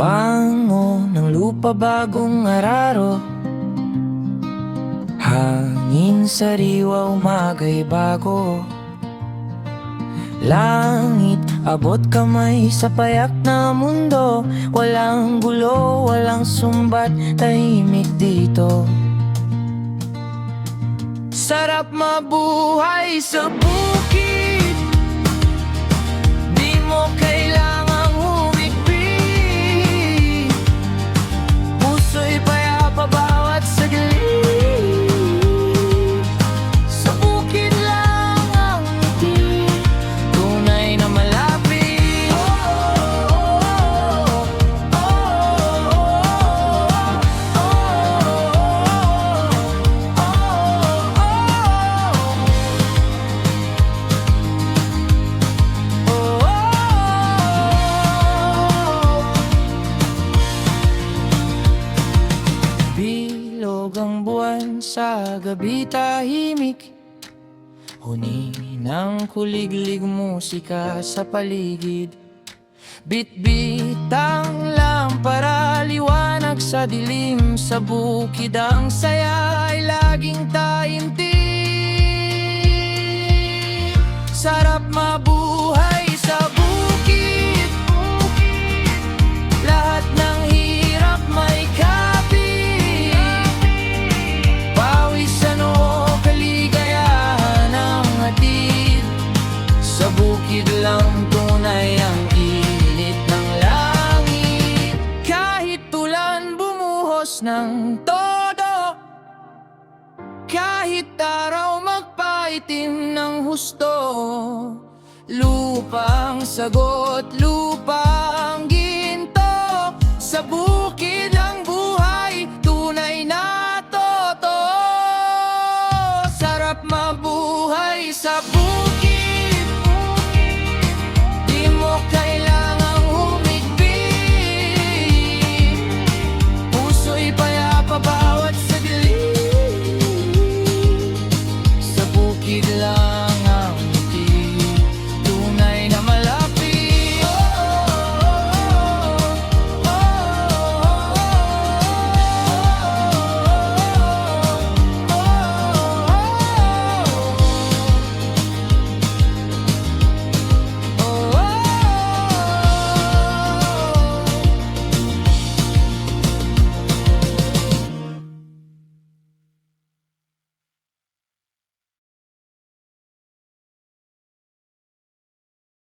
Bango ng lupa bagong araro, hangin sariwa umaga'y bago. Langit, abot kamay sa payak na mundo. Walang gulo, walang sumbat, tahimik dito. Sarap mabuhay sa bukid, di mo kailangang humigpit. Puso'y payapa bawat saglit. Sa bukid lang ang ngiti, tunay na malapit. Bilog ang buwan sa gabi tahimik, huni ng kuliglig musika sa paligid. Bitbit ang lampara, liwanag sa dilim. Sa bukid ang saya ay laging taimtim. Sarap mabuhay sa bukid, lahat ng hirap may kapit. Pawisan o kaligayahan ang hatid. Sa bukid lang tunay ang init ng langit. Kahit ulan bumuhos ng todo, kahit araw magpaitim ng husto, lupang sagot, lupang ginto. Sa bukid ang buhay, tunay na totoo. Sarap mabuhay sa bukid.